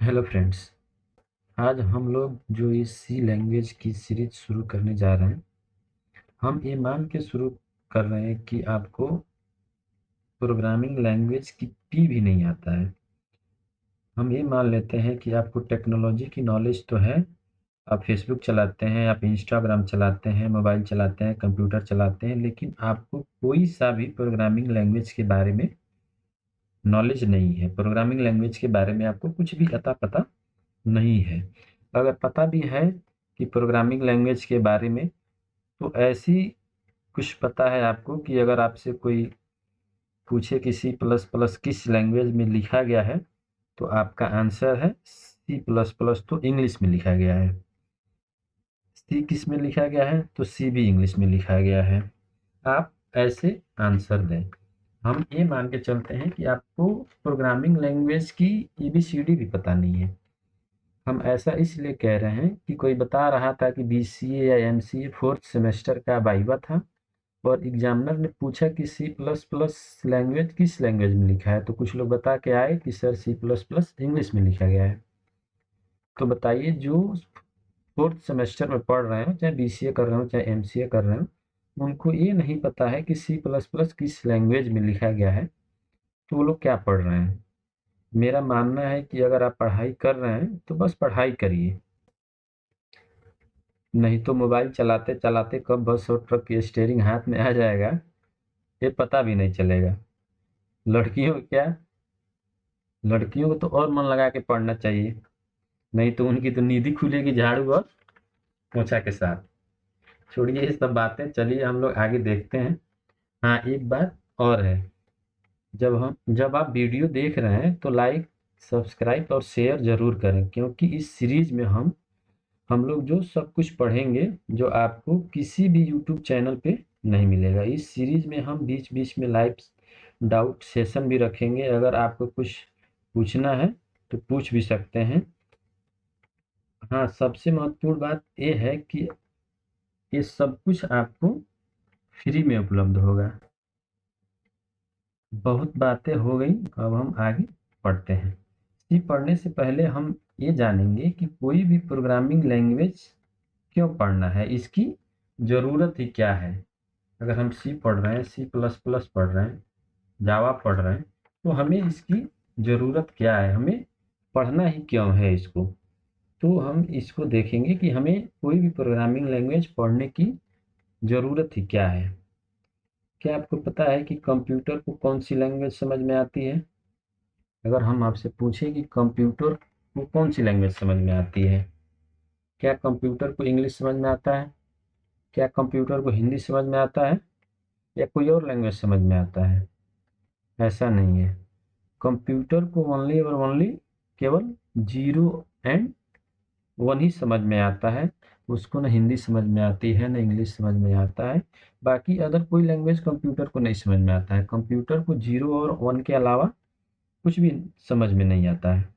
Hello friends. आज हम लोग जो इस सी लैंग्वेज की सीरीज शुरू करने जा रहे हैं, हम ये मान के शुरू कर रहे हैं कि आपको प्रोग्रामिंग लैंग्वेज की पी भी नहीं आता है। हम ये मान लेते हैं कि आपको टेक्नोलॉजी की नॉलेज तो है। आप फेसबुक चलाते हैं, आप इंस्टाग्राम चलाते हैं, मोबाइल चलाते हैं, कंप्यूटर चलाते हैं, लेकिन आपको कोई सा भी प्रोग्रामिंग लैंग्वेज के बारे में नॉलेज नहीं है। प्रोग्रामिंग लैंग्वेज के बारे में आपको कुछ भी अता पता नहीं है। अगर पता भी है कि प्रोग्रामिंग लैंग्वेज के बारे में, तो ऐसी कुछ पता है आपको कि अगर आपसे कोई पूछे कि सी प्लस प्लस किस लैंग्वेज में लिखा गया है, तो आपका आंसर है सी प्लस प्लस तो इंग्लिश में लिखा गया है। सी किस में लिखा गया है, तो सी भी इंग्लिश में लिखा गया है। आप ऐसे आंसर दें। हम ये मान के चलते हैं कि आपको प्रोग्रामिंग लैंग्वेज की एबीसीडी भी पता नहीं है। हम ऐसा इसलिए कह रहे हैं कि कोई बता रहा था कि बीसीए या एमसीए फोर्थ सेमेस्टर का वाइवा था और एग्जामिनर ने पूछा कि सी प्लस प्लस लैंग्वेज किस लैंग्वेज में लिखा है, तो कुछ लोग बता के आए कि sir C plus plus English में लिखा गया है। तो बताइए, जो फोर्थ सेमेस्टर में पढ़ रहे हो, चाहे बीसीए कर रहे हो चाहे एमसीए कर रहे हो, उनको ये नहीं पता है कि सी प्लस प्लस किस लैंग्वेज में लिखा गया है, तो वो लोग क्या पढ़ रहे हैं। मेरा मानना है कि अगर आप पढ़ाई कर रहे हैं तो बस पढ़ाई करिए, नहीं तो मोबाइल चलाते चलाते कब बस और ट्रक की स्टीयरिंग हाथ में आ जाएगा, ये पता भी नहीं चलेगा। लड़कियों को क्या, लड़कियों को तो और मन लगा के पढ़ना चाहिए, नहीं तो उनकी तो नींद ही खुलेगी झाड़ू और पोछा के साथ। छोड़िए ये सब बातें, चलिए हम लोग आगे देखते हैं। हाँ, एक बात और है। जब आप वीडियो देख रहे हैं तो लाइक, सब्सक्राइब और शेयर जरूर करें, क्योंकि इस सीरीज में हम लोग जो सब कुछ पढ़ेंगे, जो आपको किसी भी यूट्यूब चैनल पे नहीं मिलेगा। इस सीरीज में हम बीच बीच में लाइव डाउट सेशन भी रखेंगे। अगर आपको कुछ पूछना है तो पूछ भी सकते हैं। हाँ, सबसे महत्वपूर्ण बात ये है कि ये सब कुछ आपको फ्री में उपलब्ध होगा। बहुत बातें हो गई, अब हम आगे पढ़ते हैं। सी पढ़ने से पहले हम ये जानेंगे कि कोई भी प्रोग्रामिंग लैंग्वेज क्यों पढ़ना है, इसकी ज़रूरत ही क्या है। अगर हम सी पढ़ रहे हैं, सी प्लस प्लस पढ़ रहे हैं, जावा पढ़ रहे हैं, तो हमें इसकी ज़रूरत क्या है, हमें पढ़ना ही क्यों है इसको। तो हम इसको देखेंगे कि हमें कोई भी प्रोग्रामिंग लैंग्वेज पढ़ने की ज़रूरत ही क्या है। क्या आपको पता है कि कंप्यूटर को कौन सी लैंग्वेज समझ में आती है? अगर हम आपसे पूछें कि कंप्यूटर को कौन सी लैंग्वेज समझ में आती है, क्या कंप्यूटर को इंग्लिश समझ में आता है? क्या कंप्यूटर को हिंदी समझ में आता है, या कोई और लैंग्वेज समझ में आता है? ऐसा नहीं है। कंप्यूटर को ओनली और ओनली केवल जीरो एंड वन ही समझ में आता है। उसको ना हिंदी समझ में आती है, ना इंग्लिश समझ में आता है। बाकी अदर कोई लैंग्वेज कंप्यूटर को नहीं समझ में आता है। कंप्यूटर को जीरो और वन के अलावा कुछ भी समझ में नहीं आता है।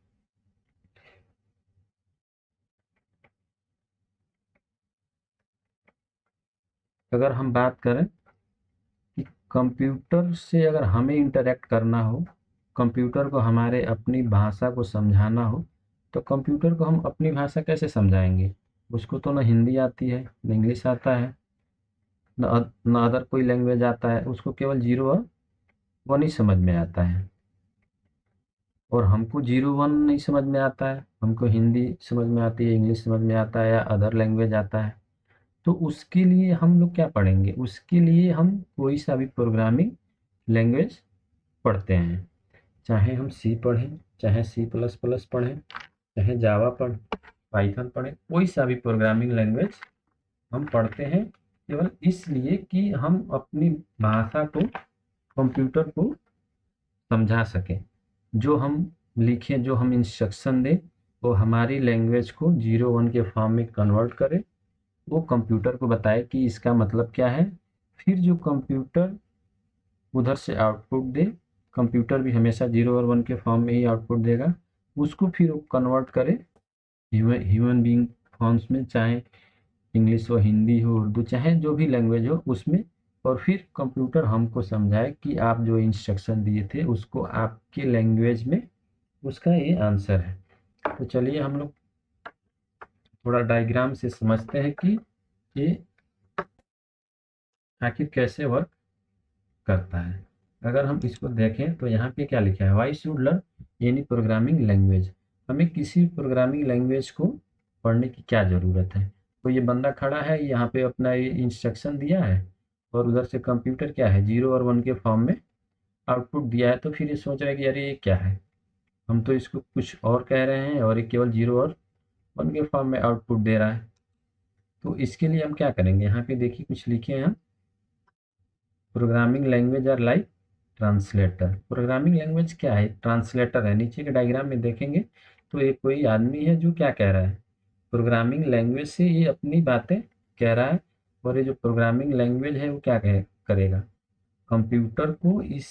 अगर हम बात करें कि कंप्यूटर से अगर हमें इंटरेक्ट करना हो, कंप्यूटर को हमारे अपनी भाषा को समझाना हो, तो कंप्यूटर को हम अपनी भाषा कैसे समझाएंगे? उसको तो ना हिंदी आती है, ना इंग्लिश आता है, ना अदर कोई लैंग्वेज आता है। उसको केवल जीरो और वन ही समझ में आता है। और हमको जीरो वन नहीं समझ में आता है, हमको हिंदी समझ में आती है, इंग्लिश समझ में आता है, या अदर लैंग्वेज आता है। तो उसके लिए हम लोग क्या पढ़ेंगे? उसके लिए हम कोई सा भी प्रोग्रामिंग लैंग्वेज पढ़ते हैं। चाहे हम सी पढ़ें, चाहे सी प्लस प्लस पढ़ें, चाहे जावा पढ़ें, पाइथन पढ़ें, कोई सा भी प्रोग्रामिंग लैंग्वेज हम पढ़ते हैं केवल इसलिए कि हम अपनी भाषा को, कंप्यूटर को समझा सकें। जो हम लिखें, जो हम इंस्ट्रक्शन दें, वो हमारी लैंग्वेज को जीरो वन के फॉर्म में कन्वर्ट करे, वो कंप्यूटर को बताए कि इसका मतलब क्या है। फिर जो कंप्यूटर उधर से आउटपुट दे, कंप्यूटर भी हमेशा जीरो और वन के फॉर्म में ही आउटपुट देगा। उसको फिर वो कन्वर्ट करे ह्यूमन बीइंग फॉर्म्स में, चाहे इंग्लिश हो, हिंदी हो, उर्दू, चाहे जो भी लैंग्वेज हो उसमें। और फिर कंप्यूटर हमको समझाए कि आप जो इंस्ट्रक्शन दिए थे उसको आपके लैंग्वेज में उसका ये आंसर है। तो चलिए हम लोग थोड़ा डायग्राम से समझते हैं कि ये आखिर कैसे वर्क करता है। अगर हम इसको देखें तो यहाँ पे क्या लिखा है, why should learn any programming language. हमें किसी प्रोग्रामिंग लैंग्वेज को पढ़ने की क्या ज़रूरत है। तो ये बंदा खड़ा है, यहाँ पे अपना ये इंस्ट्रक्शन दिया है और उधर से कंप्यूटर क्या है 0 और 1 के फॉर्म में आउटपुट दिया है। तो फिर ये सोच रहा है कि अरे ये क्या है, हम तो इसको कुछ और कह रहे हैं और ये केवल 0 और 1 के फॉर्म में आउटपुट दे रहा है। तो इसके लिए हम क्या करेंगे, यहाँ पे देखिए कुछ लिखे हैं, programming language are like translator. Programming language क्या है, ट्रांसलेटर है। नीचे के डायग्राम में देखेंगे तो एक कोई आदमी है जो क्या कह रहा है, प्रोग्रामिंग लैंग्वेज से ये अपनी बातें कह रहा है। और ये जो प्रोग्रामिंग लैंग्वेज है वो क्या करेगा, कंप्यूटर को इस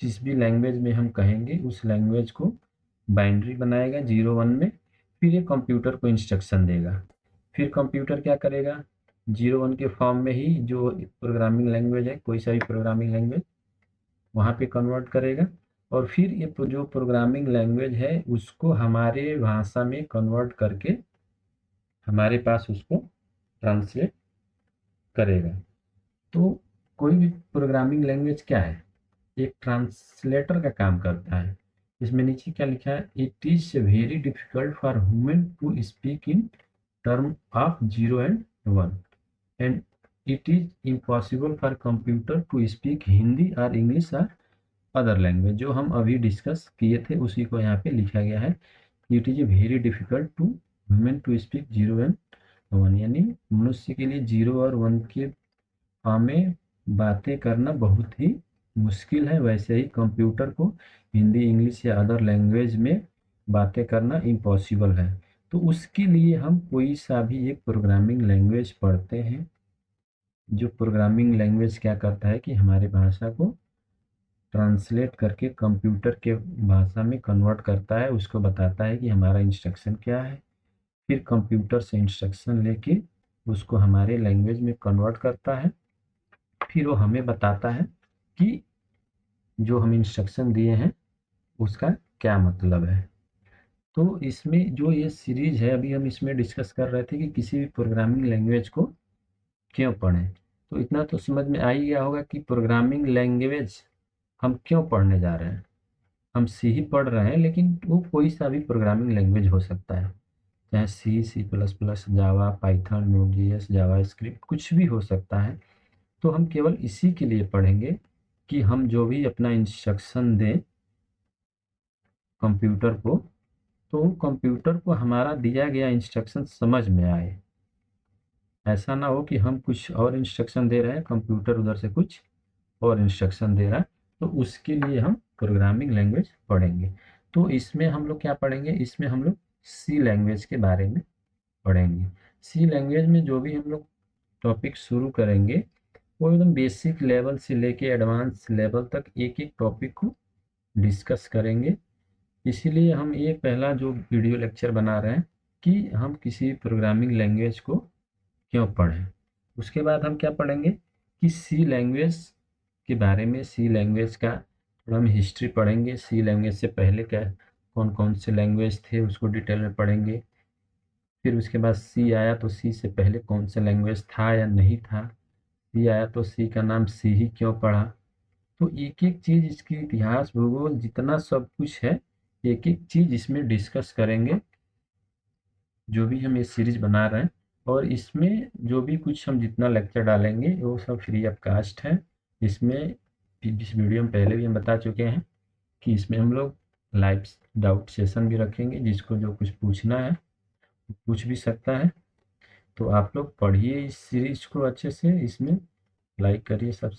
जिस भी लैंग्वेज में हम कहेंगे उस लैंग्वेज को बाइनरी बनाएगा 0 1 में, फिर ये कंप्यूटर को इंस्ट्रक्शन देगा। फिर कंप्यूटर क्या करेगा, 0 1 के फॉर्म में ही जो प्रोग्रामिंग लैंग्वेज है, कोई सा भी प्रोग्रामिंग लैंग्वेज वहाँ पे कन्वर्ट करेगा। और फिर ये जो प्रोग्रामिंग लैंग्वेज है उसको हमारे भाषा में कन्वर्ट करके हमारे पास उसको ट्रांसलेट करेगा। तो कोई भी प्रोग्रामिंग लैंग्वेज क्या है, एक ट्रांसलेटर का काम करता है। इसमें नीचे क्या लिखा है, it is very difficult for human to speak in term of 0 and 1 and it is impossible for computer to speak Hindi और इंग्लिश और अदर लैंग्वेज। जो हम अभी डिस्कस किए थे उसी को यहाँ पे लिखा गया है, it is very difficult to human to speak 0 and 1, यानी मनुष्य के लिए 0 और 1 के हमें बातें करना बहुत ही मुश्किल है, वैसे ही कंप्यूटर को हिंदी इंग्लिश या अदर लैंग्वेज में बातें करना इम्पॉसिबल है। तो उसके लिए हम कोई सा भी एक प्रोग्रामिंग लैंग्वेज पढ़ते हैं। जो प्रोग्रामिंग लैंग्वेज क्या करता है कि हमारे भाषा को ट्रांसलेट करके कंप्यूटर के भाषा में कन्वर्ट करता है, उसको बताता है कि हमारा इंस्ट्रक्शन क्या है। फिर कंप्यूटर से इंस्ट्रक्शन लेके उसको हमारे लैंग्वेज में कन्वर्ट करता है। फिर वो हमें बताता है कि जो हम इंस्ट्रक्शन दिए हैं उसका क्या मतलब है। तो इसमें जो ये सीरीज है अभी हम इसमें डिस्कस कर रहे थे कि किसी भी प्रोग्रामिंग लैंग्वेज को क्यों पढ़ें। तो इतना तो समझ में आ ही गया होगा कि प्रोग्रामिंग लैंग्वेज हम क्यों पढ़ने जा रहे हैं। हम सी ही पढ़ रहे हैं, लेकिन वो कोई सा भी प्रोग्रामिंग लैंग्वेज हो सकता है, चाहे सी, सी प्लस प्लस, जावा, पाइथन, नोड.js, जावा स्क्रिप्ट, कुछ भी हो सकता है। तो हम केवल इसी के लिए पढ़ेंगे कि हम जो भी अपना इंस्ट्रक्शन दें कंप्यूटर को, तो कंप्यूटर को हमारा दिया गया इंस्ट्रक्शन समझ में आए। ऐसा ना हो कि हम कुछ और इंस्ट्रक्शन दे रहे हैं, कंप्यूटर उधर से कुछ और इंस्ट्रक्शन दे रहा है। तो उसके लिए हम प्रोग्रामिंग लैंग्वेज पढ़ेंगे। तो इसमें हम लोग क्या पढ़ेंगे, इसमें हम लोग सी लैंग्वेज के बारे में पढ़ेंगे। सी लैंग्वेज में जो भी हम लोग टॉपिक शुरू करेंगे वो एकदम बेसिक लेवल से लेके एडवांस लेवल तक एक एक टॉपिक को डिस्कस करेंगे। इसीलिए हम ये पहला जो वीडियो लेक्चर बना रहे हैं कि हम किसी प्रोग्रामिंग लैंग्वेज को क्यों पढ़ें। उसके बाद हम क्या पढ़ेंगे कि सी लैंग्वेज के बारे में, सी लैंग्वेज का थोड़ा हम हिस्ट्री पढ़ेंगे। सी लैंग्वेज से पहले क्या कौन कौन से लैंग्वेज थे उसको डिटेल में पढ़ेंगे। फिर उसके बाद सी आया तो सी से पहले कौन सा लैंग्वेज था या नहीं था। सी आया तो सी का नाम सी ही क्यों पड़ा। तो एक एक चीज़, इसकी इतिहास, भूगोल, जितना सब कुछ है एक एक चीज़ इसमें डिस्कस करेंगे जो भी हम ये सीरीज बना रहे हैं। और इसमें जो भी कुछ हम जितना लेक्चर डालेंगे वो सब फ्री ऑफ कास्ट है। इसमें जिस वीडियो में पहले भी हम बता चुके हैं कि इसमें हम लोग लाइव डाउट सेशन भी रखेंगे, जिसको जो कुछ पूछना है पूछ भी सकता है। तो आप लोग पढ़िए इस सीरीज को अच्छे से, इसमें लाइक करिए, सब्सक्राइब